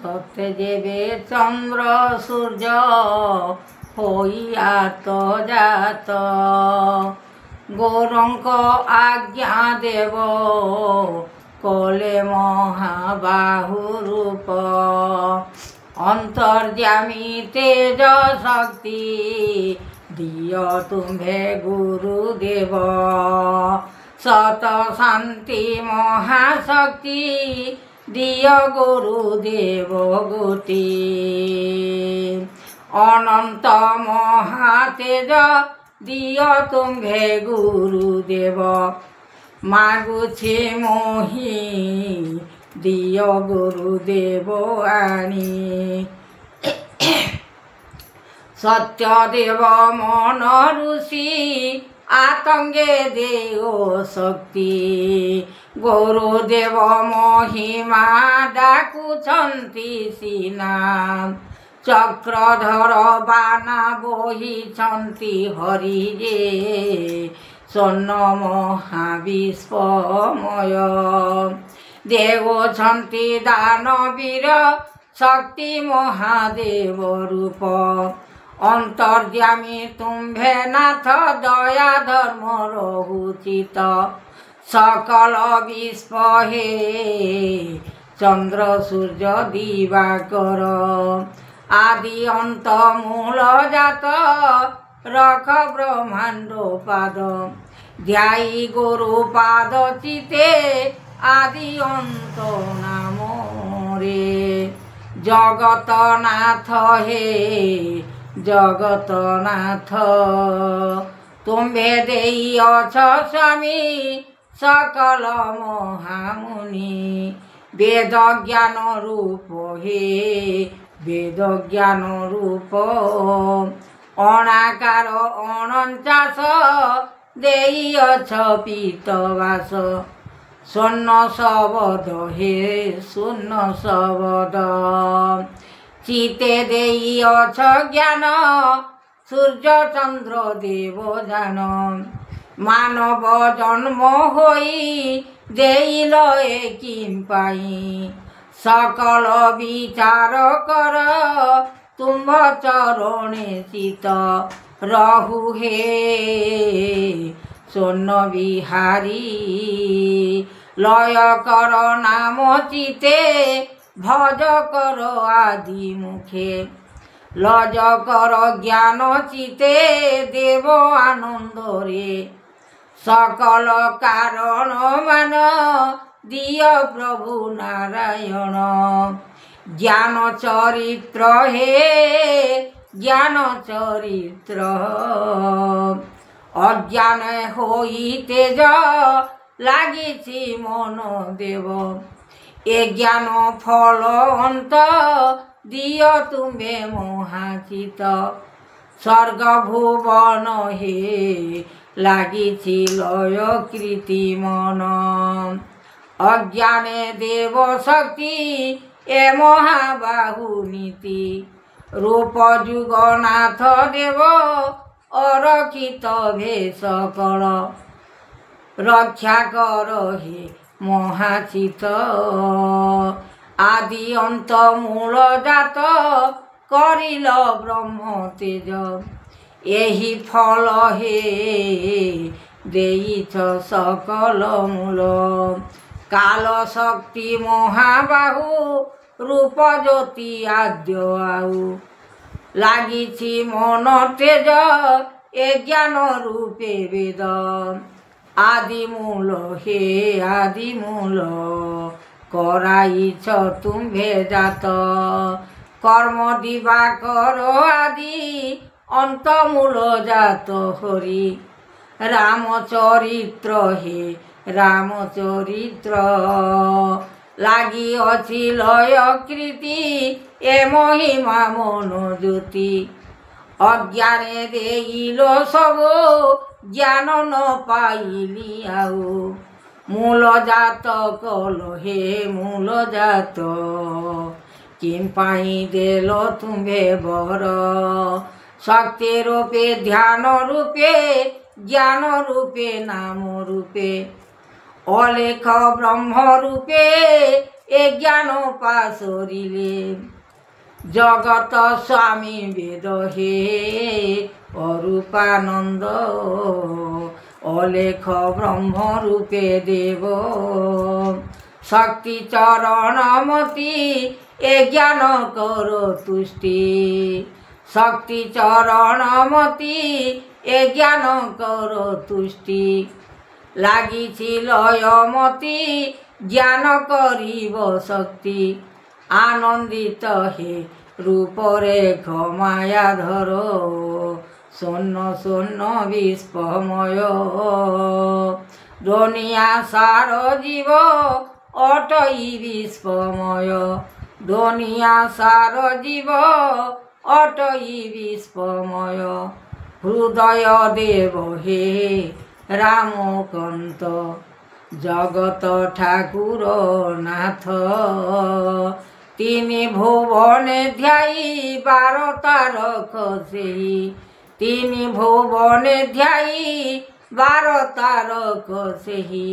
सत्य जेबे चंद्र सूर्य होइयात जात गौरंक आज्ञा देव कले महाबाहुरूप अंतर्यामी तेज शक्ति दियो तुम्हे गुरुदेव सत शांति महाशक्ति दियो गुरुदेव गोटी अनंत महातेज दियो तुम्हे गुरुदेव मागुछि मोहि दियो गुरुदेव आनी सत्यदेव मन ऋषि आतंगे देव शक्ति गुरुदेव महिमा डाकुछन्ति सीना चक्रधर बाना बोहिछन्ति हरिजे स्वर्ण महाविश्वमय देवछन्ति दानवीर शक्ति महादेव रूप अंतर्यामी तुम्भे नाथ दया धर्म रहुचित सकल विश्व हे चंद्र सूर्य दिवाकर आदि अंत मूल जात रख ब्रह्मांड पाद ध्यायी गुरु पाद चिते आदि अंत नाम रे जगत नाथ हे जगत नाथ तुम्भे देई अछ स्वामी सकल महामुनि वेद ज्ञान रूप हे वेद ज्ञान रूप अणाकार अणचाश देई अछ पीतवास स्वर्ण शबद हे शूন্য शबद चिते देई अछ ज्ञान सूर्य चंद्र देव जान मानव जन्म होई देइल किम पाई सकल विचार कर तुम्भ चरणे चित रहु हे स्वर्ण विहारी लय कर नाम चिते भज कर आदि मुखे लज कर ज्ञान चिते देव आनंद रे सकल कारण मान दिय प्रभु नारायण ज्ञान चरित्र हे ज्ञान चरित्र अज्ञान होई तेज लागिछि मन देव ए ज्ञान फल अंत दियो तुम्हे महाचित स्वर्ग भुवन हे लागिछि लय कृति मन अज्ञाने देव शक्ति ए महाबाहु नीति रूप जुगनाथ देव अरक्षित भेष कल रक्षा कर हे महाचित आदि अंत मूल जात करिल ब्रह्म तेज एही फल हे देइछ सकल मूल काल शक्ति महाबाहु रूप ज्योति आद्य आउ लागिछि मन तेज ए ज्ञान रूपे वेद आदि मूल हे आदि मूल कराइछ तुम्भे जात कर्म दिवाकर आदि अंत मूल जात हरि रामचरित्र हे रामचरित्र লাগি অছিল কৃতি এ মহিমা মনোজ্যোতি অজ্ঞানে দেইল সব জ্ঞান ন পাইলি আউ মূল জাত কল হে মূল জাত কিম পাই দেল তুম্ভে বর শক্তি রূপে ধ্যান রূপে জ্ঞান রূপে নাম রূপে অলেখ ব্রহ্ম রূপে ए ज्ञान पासरिले जगत स्वामी वेद हे अरूपानंद अलेख ब्रह्म रूपे देव शक्ति चरणमती ए ज्ञान करो तुष्टि शक्ति चरणमती ए ज्ञान करो तुष्टि लागिछि लयमती ज्ञान करिब शक्ति आनंदित हे रूपरेख मायाधर शून्य शून्य विस्मय दुनिया सार जीव अटई विस्मय दुनिया सार जीव अटई विस्मय हृदय देव हे रामकान्त जगत ठाकुर नाथ तीनि भुवने ध्यायी 12 तारक सेहि तीनि भुवने ध्यायी 12 तारक सेहि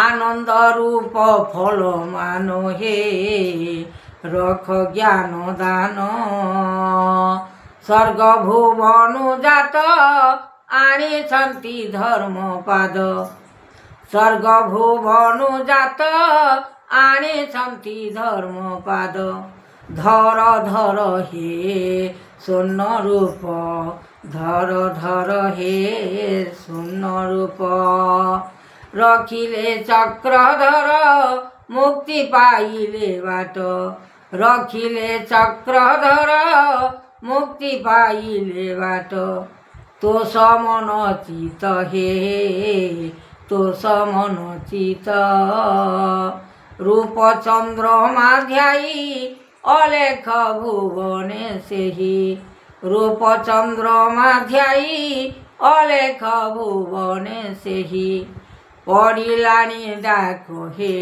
आनंद रूप फल मान हे रख ज्ञान दान स्वर्ग भुवन जात आनिछन्ति धर्मपाद स्वर्ग भुवन जात आनिछन्ति धर्मपाद धर धर हे शून्य रूप धर धर हे शून्य रूप रखिले चक्रधर मुक्ति पाइले बाट रखिले चक्रधर मुक्ति पाइले बाट तो समन चित हे तो समन चित रूप चंद्रमा ध्यायी अलेख भुवने सेहि रूप चंद्रमा ध्यायी अलेख भुवने सेहि पड़िलानी डाक हे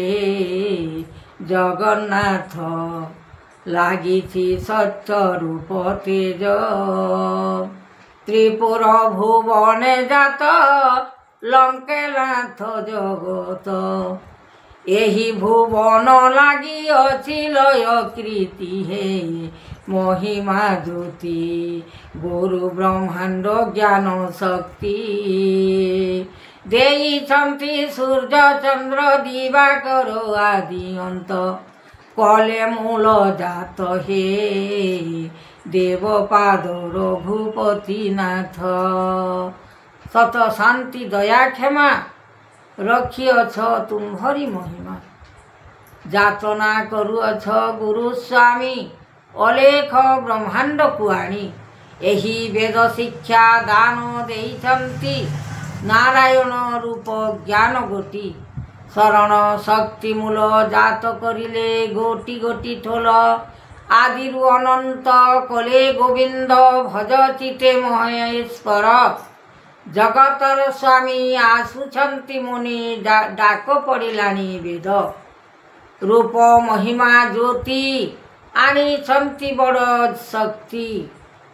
जगन्नाथ लागिछि सत्य रूप तेज त्रिपुर भुवने जात लंकेनाथ जगत एही भुवन लागि अछि लय कृति हे महिमा ज्योति गुरु ब्रह्मांड ज्ञान शक्ति देइछन्ति सूर्य चंद्र दिवाकर आदि अंत कले मूल जात हे देवपाद रघुपति नाथ सत शांति दया क्षमा रखिअछ तुम्हरी महिमा जातना करुअछ गुरु स्वामी अलेख ब्रह्मांड कुआणी एही वेद शिक्षा दान देइछन्ति नारायण रूप ज्ञान गोटी शरण शक्ति मूल जात करिले गोटी गोटी ठोल आदिरु अनंत कले गोविंद भज चिते महेश्वर जगतर स्वामी आसुछन्ति मुनि डाक पड़िलानी वेद रूप महिमा ज्योति आनिछन्ति बड़ शक्ति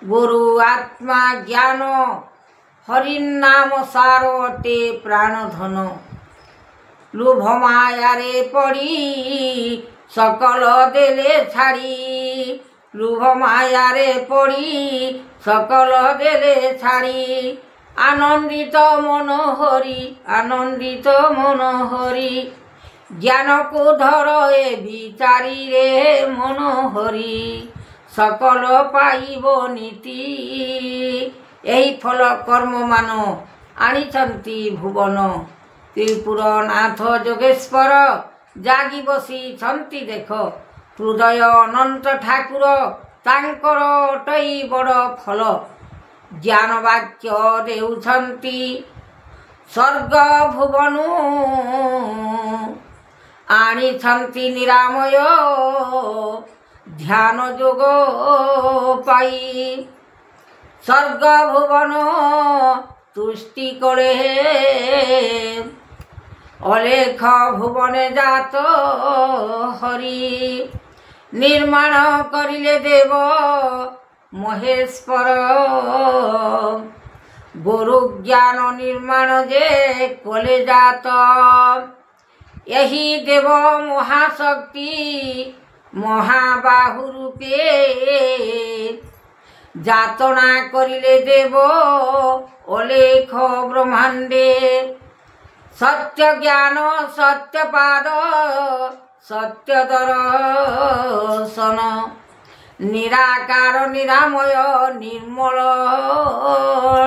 गुरु आत्मा ज्ञान हरिनाम सार अटे प्राणधन लोभ मायारे पड़ी सकल देले छाड़ी लोभ मायारे पड़ी सकल देले छाड़ी आनंदित मनोहरी ज्ञान को धर ए विचारी रे मनोहरी सकल पाइब नीति यही फल कर्म मान आनिछन्ति भुवन त्रिपुर नाथ जोगेश्वर जागी बसी छन्ति देख हृदय अनंत ठाकुर तांकर अटई बड़ फल ज्ञान वाक्य देउछन्ति स्वर्ग भुवनु आनिछन्ति निरामय ध्यान जोग पाई स्वर्ग भुवन तुष्टि करे अलेख भुवने जात हरि निर्माण करिले देव महेश्वर गुरु ज्ञान निर्माण जे कले जात यही देव महाशक्ति महाबाहु रूपे जातना करिले देव अलेख ब्रह्मांडे सत्य ज्ञान सत्य पाद सत्य दर्शन निराकार निरामय निर्मल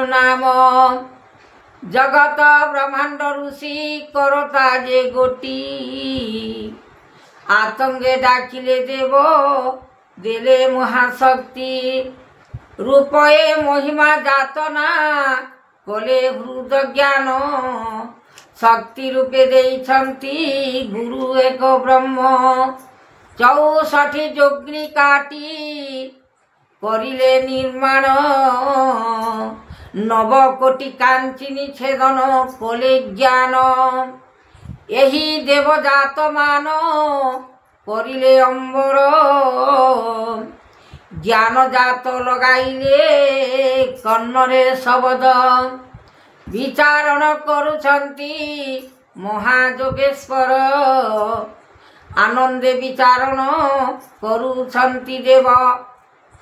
नाम जगत ब्रह्मांड ऋषि करता जे गोटी आतंगे डाकिले देव देले महाशक्ति रूपये महिमा जातना कले हृद ज्ञान शक्ति रूपे देइछन्ति गुरु एक ब्रह्म 64 जोग्नी काटी करिले निर्माण नवकोटि कांचिनी छेदन कले ज्ञान यही देवजात मान करिले अंबर ज्ञान जात लगाइले कन्नरे शब्द विचारण करुछन्ति महायोगेश्वर आनंदे विचारण करुछन्ति देव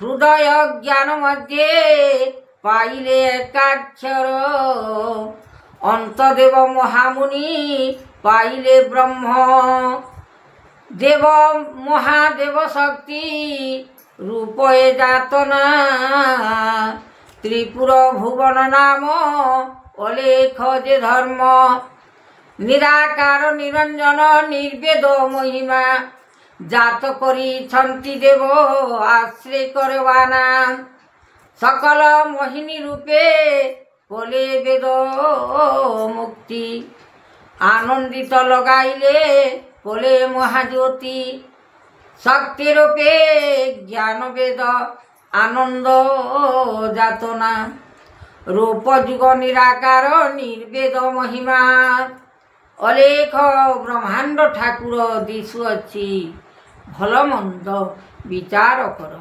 हृदय ज्ञान मध्ये पाइले एकाक्षर अंतदेव महामुनि पाइले ब्रह्म देव महादेव शक्ति रूपये जातना त्रिपुर भुवन नाम अलेख जे धर्म निराकार निरंजन निर्वेद महिमा जात करिछन्ति देव आश्रय करवाना सकल मोहिनी रूपे कले वेद मुक्ति आनंदित लगाइले कले महाज्योति शक्ति रूपे ज्ञान वेद आनंद जातना रूप जुग निराकार निर्वेद महिमा अलेख ब्रह्मांड ठाकुर दिशुअछि भल मंद विचार कर।